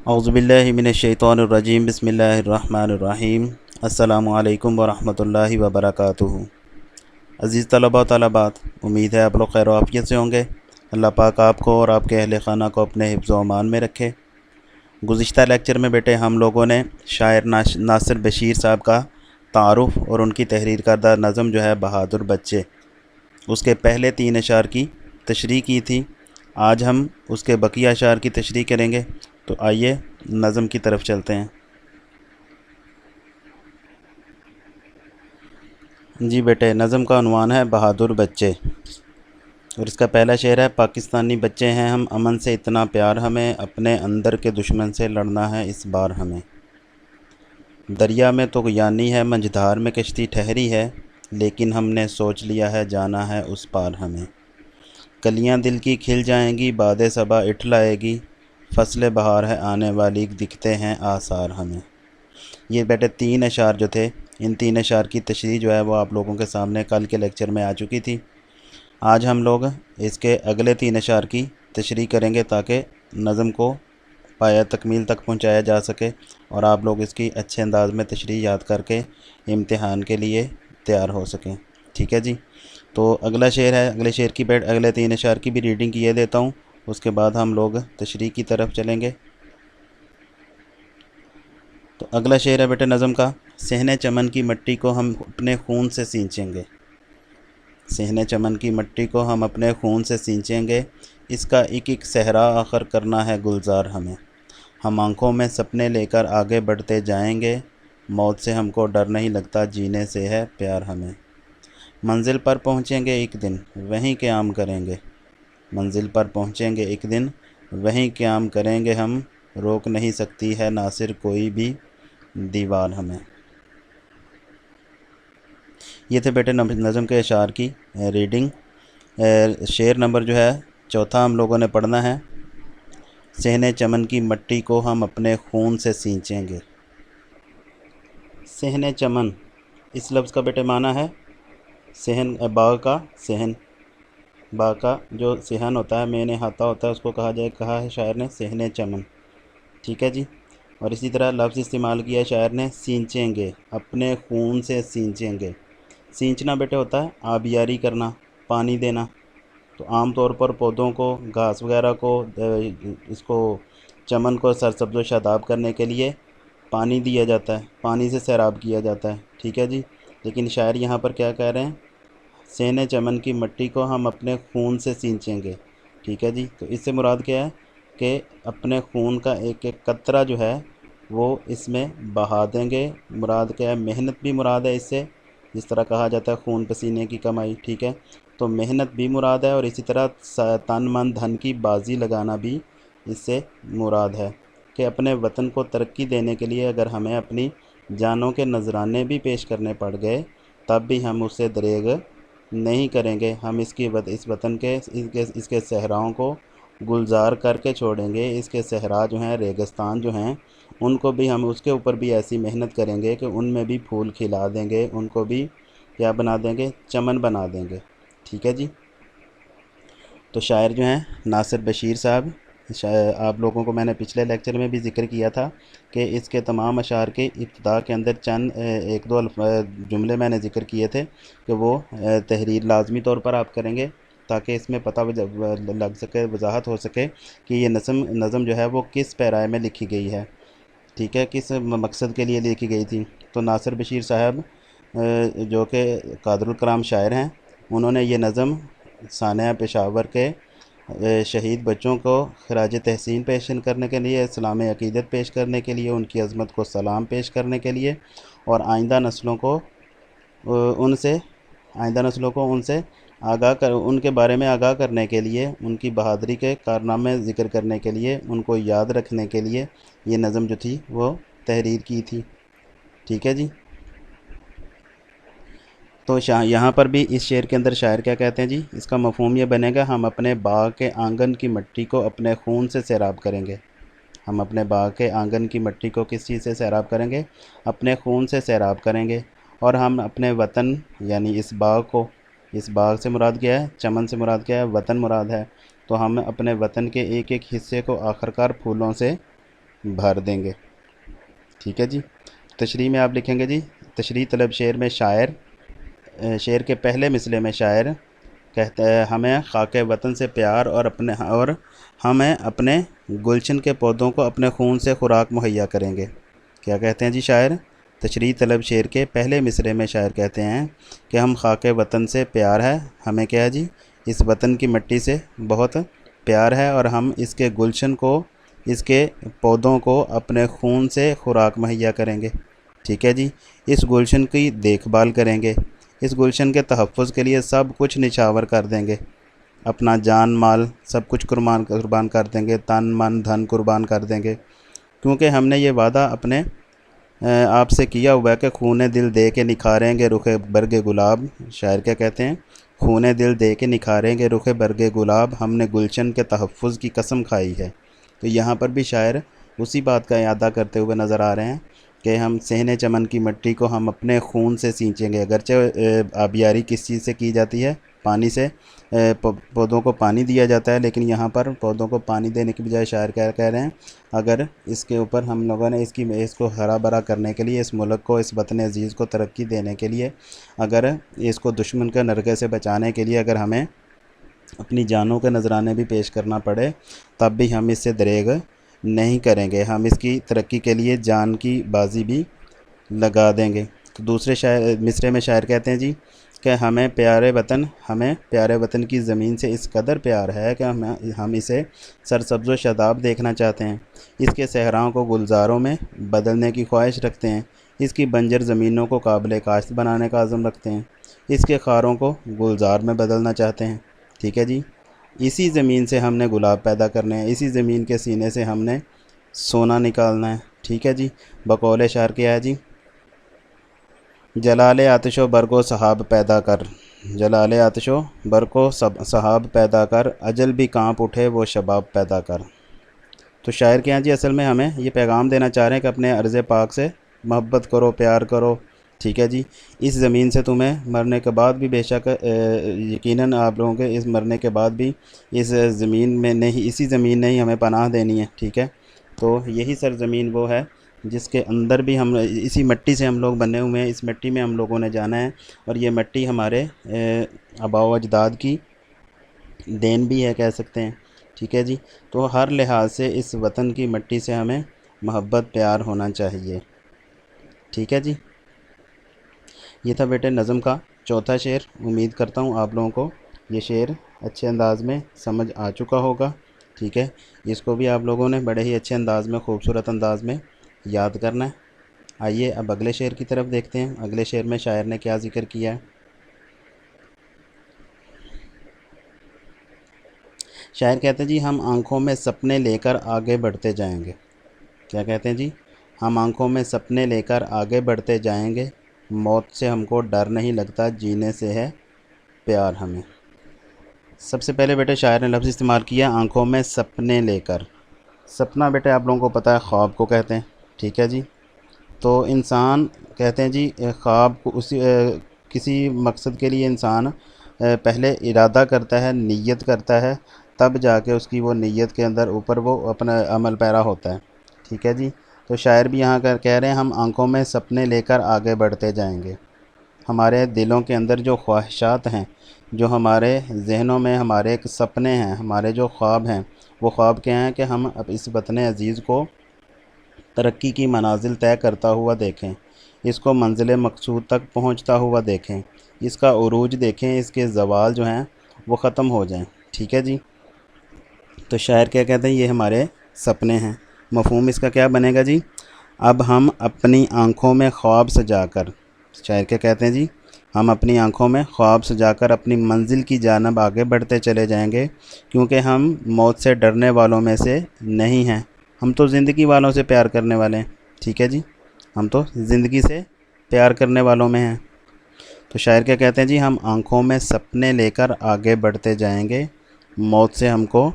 اعوذ باللہ من الشیطان الرجیم بسم اللہ الرحمن الرحیم السلام علیکم ورحمۃ اللہ وبرکاتہ۔ عزیز طلباء و طالبات، امید ہے آپ لوگ خیر و عافیت سے ہوں گے۔ اللہ پاک آپ کو اور آپ کے اہل خانہ کو اپنے حفظ و امان میں رکھے۔ گزشتہ لیکچر میں بیٹے ہم لوگوں نے شاعر ناصر بشیر صاحب کا تعارف اور ان کی تحریر کردہ نظم جو ہے بہادر بچے، اس کے پہلے 3 اشعار کی تشریح کی تھی۔ آج ہم اس کے بقیہ اشعار کی تشریح کریں گے، تو آئیے نظم کی طرف چلتے ہیں۔ جی بیٹے، نظم کا عنوان ہے بہادر بچے، اور اس کا پہلا شعر ہے: پاکستانی بچے ہیں ہم، امن سے اتنا پیار ہمیں، اپنے اندر کے دشمن سے لڑنا ہے اس بار ہمیں۔ دریا میں تو یعنی ہے، منجھدار میں کشتی ٹھہری ہے، لیکن ہم نے سوچ لیا ہے جانا ہے اس پار ہمیں۔ کلیاں دل کی کھل جائیں گی، باد صبا اٹھلائے گی، فصل بہار ہے آنے والی، دکھتے ہیں آثار ہمیں۔ یہ بیٹے 3 اشعار جو تھے، ان 3 اشعار کی تشریح جو ہے وہ آپ لوگوں کے سامنے کل کے لیکچر میں آ چکی تھی۔ آج ہم لوگ اس کے اگلے 3 اشعار کی تشریح کریں گے تاکہ نظم کو پایہ تکمیل تک پہنچایا جا سکے اور آپ لوگ اس کی اچھے انداز میں تشریح یاد کر کے امتحان کے لیے تیار ہو سکیں۔ ٹھیک ہے جی، تو اگلا شعر ہے، اگلے شعر کی اگلے 3 اشعار کی بھی ریڈنگ کیے دیتا ہوں، اس کے بعد ہم لوگ تشریح کی طرف چلیں گے۔ تو اگلا شعر ہے بیٹے نظم کا: صحن چمن کی مٹی کو ہم اپنے خون سے سینچیں گے، صحن چمن کی مٹی کو ہم اپنے خون سے سینچیں گے، اس کا ایک ایک صحرا آخر کرنا ہے گلزار ہمیں۔ ہم آنکھوں میں سپنے لے کر آگے بڑھتے جائیں گے، موت سے ہم کو ڈر نہیں لگتا، جینے سے ہے پیار ہمیں۔ منزل پر پہنچیں گے ایک دن، وہیں قیام کریں گے، منزل پر پہنچیں گے ایک دن، وہیں قیام کریں گے ہم، روک نہیں سکتی ہے ناصر کوئی بھی دیوار ہمیں۔ یہ تھے بیٹے نظم کے اشعار کی ریڈنگ۔ شعر نمبر جو ہے چوتھا ہم لوگوں نے پڑھنا ہے: صحن چمن کی مٹی کو ہم اپنے خون سے سینچیں گے۔ صحن چمن، اس لفظ کا بیٹے معنی ہے صحن، باغ کا صحن، باغ کا جو صحن ہوتا ہے، مین احاطہ ہوتا ہے، اس کو کہا ہے شاعر نے صحن چمن۔ ٹھیک ہے جی، اور اسی طرح لفظ استعمال کیا شاعر نے سینچیں گے، اپنے خون سے سینچیں گے۔ سینچنا بیٹے ہوتا ہے آبیاری کرنا، پانی دینا۔ تو عام طور پر پودوں کو، گھاس وغیرہ کو، اس کو چمن کو سرسبز و شاداب کرنے کے لیے پانی دیا جاتا ہے، پانی سے سیراب کیا جاتا ہے۔ ٹھیک ہے جی، لیکن شاعر یہاں پر کیا کہہ رہے ہیں؟ صحن چمن کی مٹی کو ہم اپنے خون سے سینچیں گے۔ ٹھیک ہے جی، تو اس سے مراد کیا ہے کہ اپنے خون کا ایک ایک قطرہ جو ہے وہ اس میں بہا دیں گے۔ مراد کیا ہے؟ محنت بھی مراد ہے اس سے، جس طرح کہا جاتا ہے خون پسینے کی کمائی۔ ٹھیک ہے، تو محنت بھی مراد ہے، اور اسی طرح تن من دھن کی بازی لگانا بھی اس سے مراد ہے کہ اپنے وطن کو ترقی دینے کے لیے اگر ہمیں اپنی جانوں کے نذرانے بھی پیش کرنے پڑ گئے تب بھی ہم اس سے دریغ نہیں کریں گے۔ ہم اس وطن کے اس کے صحراؤں کو گلزار کر کے چھوڑیں گے۔ اس کے صحرا جو ہیں، ریگستان جو ہیں، ان کو بھی ہم اس کے اوپر بھی ایسی محنت کریں گے کہ ان میں بھی پھول کھلا دیں گے، ان کو بھی کیا بنا دیں گے؟ چمن بنا دیں گے۔ ٹھیک ہے جی، تو شاعر جو ہیں ناصر بشیر صاحب، آپ لوگوں کو میں نے پچھلے لیکچر میں بھی ذکر کیا تھا کہ اس کے تمام اشعار کے ابتدا کے اندر چند ایک دو جملے میں نے ذکر کیے تھے کہ وہ تحریر لازمی طور پر آپ کریں گے تاکہ اس میں پتہ لگ سکے، وضاحت ہو سکے کہ یہ نظم جو ہے وہ کس پیرائے میں لکھی گئی ہے۔ ٹھیک ہے، کس مقصد کے لیے لکھی گئی تھی۔ تو ناصر بشیر صاحب جو کہ قادر الکلام شاعر ہیں، انہوں نے یہ نظم سانحہ پشاور کے شہید بچوں کو خراج تحسین پیش کرنے کے لیے، اسلام عقیدت پیش کرنے کے لیے، ان کی عظمت کو سلام پیش کرنے کے لیے، اور آئندہ نسلوں کو ان سے ان کے بارے میں آگاہ کرنے کے لیے، ان کی بہادری کے کارنامے ذکر کرنے کے لیے، ان کو یاد رکھنے کے لیے یہ نظم جو تھی وہ تحریر کی تھی۔ ٹھیک ہے جی، تو یہاں پر بھی اس شعر کے اندر شاعر کیا کہتے ہیں جی؟ اس کا مفہوم یہ بنے گا: ہم اپنے باغ کے آنگن کی مٹی کو اپنے خون سے سیراب کریں گے۔ ہم اپنے باغ کے آنگن کی مٹی کو کس چیز سے سیراب کریں گے؟ اپنے خون سے سیراب کریں گے، اور ہم اپنے وطن یعنی اس باغ کو، اس باغ سے مراد کیا ہے؟ چمن سے مراد کیا ہے؟ وطن مراد ہے۔ تو ہم اپنے وطن کے ایک ایک حصے کو آخرکار پھولوں سے بھر دیں گے۔ ٹھیک ہے جی، تشریح میں آپ لکھیں گے جی، تشریح طلب شعر میں شعر کے پہلے مصرعے میں شاعر کہتا ہے ہمیں خاک وطن سے پیار اور ہمیں اپنے گلشن کے پودوں کو اپنے خون سے خوراک مہیا کریں گے۔ کیا کہتے ہیں جی شاعر؟ تشریح طلب شعر کے پہلے مصرعے میں شاعر کہتے ہیں کہ ہم خاک وطن سے پیار ہے، ہمیں کیا ہے جی، اس وطن کی مٹی سے بہت پیار ہے، اور ہم اس کے گلشن کو، اس کے پودوں کو اپنے خون سے خوراک مہیا کریں گے۔ ٹھیک ہے جی، اس گلشن کی دیکھ بھال کریں گے، اس گلشن کے تحفظ کے لیے سب کچھ نچھاور کر دیں گے، اپنا جان مال سب کچھ قربان کر دیں گے، تن من دھن قربان کر دیں گے، کیونکہ ہم نے یہ وعدہ اپنے آپ سے کیا ہوا ہے کہ خون دل دے کے نکھاریں گے رخ برگ گلاب۔ شاعر کیا کہتے ہیں؟ خون دل دے کے نکھاریں گے رخ برگ گلاب، ہم نے گلشن کے تحفظ کی قسم کھائی ہے۔ تو یہاں پر بھی شاعر اسی بات کا اعادہ کرتے ہوئے نظر آ رہے ہیں کہ ہم صحن چمن کی مٹی کو ہم اپنے خون سے سینچیں گے۔ اگرچہ آبیاری کس چیز سے کی جاتی ہے؟ پانی سے، پودوں کو پانی دیا جاتا ہے، لیکن یہاں پر پودوں کو پانی دینے کی بجائے شاعر کیا کہہ رہے ہیں، اگر اس کے اوپر ہم لوگوں نے اس کو ہرا بھرا کرنے کے لیے، اس ملک کو، اس وطن عزیز کو ترقی دینے کے لیے، اگر اس کو دشمن کے نرغے سے بچانے کے لیے اگر ہمیں اپنی جانوں کے نذرانے بھی پیش کرنا پڑے، تب بھی ہم اس سے دریغ نہیں کریں گے، ہم اس کی ترقی کے لیے جان کی بازی بھی لگا دیں گے۔ تو دوسرے مصرعے میں شاعر کہتے ہیں جی کہ ہمیں پیارے وطن کی زمین سے اس قدر پیار ہے کہ ہم اسے سرسبز و شاداب دیکھنا چاہتے ہیں، اس کے صحراؤں کو گلزاروں میں بدلنے کی خواہش رکھتے ہیں، اس کی بنجر زمینوں کو قابل کاشت بنانے کا عزم رکھتے ہیں، اس کے خاروں کو گلزار میں بدلنا چاہتے ہیں۔ ٹھیک ہے جی، اسی زمین سے ہم نے گلاب پیدا کرنے ہیں، اسی زمین کے سینے سے ہم نے سونا نکالنا ہے۔ ٹھیک ہے جی، بقول شاعر کیا ہے جی، جلال آتش و برق و سحاب پیدا کر، جلال آتش و برق و سحاب پیدا کر، اجل بھی کانپ اٹھے وہ شباب پیدا کر۔ تو شاعر کیا ہیں جی، اصل میں ہمیں یہ پیغام دینا چاہ رہے ہیں کہ اپنے عرض پاک سے محبت کرو، پیار کرو۔ ٹھیک ہے جی، اس زمین سے تمہیں مرنے کے بعد بھی بے شک یقیناً آپ لوگوں کے اس مرنے کے بعد بھی اس زمین میں نہیں، اسی زمین نے ہی ہمیں پناہ دینی ہے۔ ٹھیک ہے، تو یہی سرزمین وہ ہے جس کے اندر بھی ہم، اسی مٹی سے ہم لوگ بنے ہوئے ہیں، اس مٹی میں ہم لوگوں نے جانا ہے، اور یہ مٹی ہمارے آباء و اجداد کی دین بھی ہے کہہ سکتے ہیں۔ ٹھیک ہے جی، تو ہر لحاظ سے اس وطن کی مٹی سے ہمیں محبت پیار ہونا چاہیے۔ ٹھیک ہے جی، یہ تھا بیٹے نظم کا چوتھا شعر۔ امید کرتا ہوں آپ لوگوں کو یہ شعر اچھے انداز میں سمجھ آ چکا ہوگا۔ ٹھیک ہے، اس کو بھی آپ لوگوں نے بڑے ہی اچھے انداز میں، خوبصورت انداز میں یاد کرنا ہے۔ آئیے اب اگلے شعر کی طرف دیکھتے ہیں، اگلے شعر میں شاعر نے کیا ذکر کیا ہے۔ شاعر کہتے ہیں جی، ہم آنکھوں میں سپنے لے کر آگے بڑھتے جائیں گے۔ کیا کہتے ہیں جی؟ ہم آنکھوں میں سپنے لے کر آگے بڑھتے جائیں گے، موت سے ہم کو ڈر نہیں لگتا، جینے سے ہے پیار ہمیں۔ سب سے پہلے بیٹے شاعر نے لفظ استعمال کیا آنکھوں میں سپنے لے کر۔ سپنا بیٹے آپ لوگوں کو پتہ ہے خواب کو کہتے ہیں۔ ٹھیک ہے جی، تو انسان کہتے ہیں جی خواب کو کسی مقصد کے لیے انسان پہلے ارادہ کرتا ہے، نیت کرتا ہے، تب جا کے اس کی وہ نیت کے اندر اوپر وہ اپنا عمل پیرا ہوتا ہے۔ ٹھیک ہے جی، تو شاعر بھی یہاں کہہ رہے ہیں ہم آنکھوں میں سپنے لے کر آگے بڑھتے جائیں گے۔ ہمارے دلوں کے اندر جو خواہشات ہیں، جو ہمارے ذہنوں میں ہمارے ایک سپنے ہیں، ہمارے جو خواب ہیں، وہ خواب کیا ہیں کہ ہم اب اس وطن عزیز کو ترقی کی منازل طے کرتا ہوا دیکھیں، اس کو منزل مقصود تک پہنچتا ہوا دیکھیں، اس کا عروج دیکھیں، اس کے زوال جو ہیں وہ ختم ہو جائیں۔ ٹھیک ہے جی، تو شاعر کیا کہتے ہیں، یہ ہمارے سپنے ہیں۔ مفہوم اس کا کیا بنے گا جی؟ اب ہم اپنی آنکھوں میں خواب سجا کر، شاعر کیا کہتے ہیں جی، ہم اپنی آنکھوں میں خواب سجا کر اپنی منزل کی جانب آگے بڑھتے چلے جائیں گے، کیونکہ ہم موت سے ڈرنے والوں میں سے نہیں ہیں، ہم تو زندگی والوں سے پیار کرنے والے ہیں۔ ٹھیک ہے جی، ہم تو زندگی سے پیار کرنے والوں میں ہیں۔ تو شاعر کیا کہتے ہیں جی، ہم آنکھوں میں سپنے لے کر آگے بڑھتے جائیں گے، موت سے ہم کو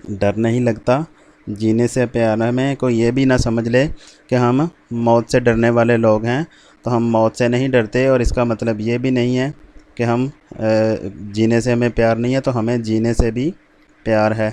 ڈر نہیں لگتا، جینے سے پیار ہمیں کوئی یہ بھی نہ سمجھ لے کہ ہم موت سے ڈرنے والے لوگ ہیں، تو ہم موت سے نہیں ڈرتے، اور اس کا مطلب یہ بھی نہیں ہے کہ ہم جینے سے ہمیں پیار نہیں ہے تو ہمیں جینے سے بھی پیار ہے۔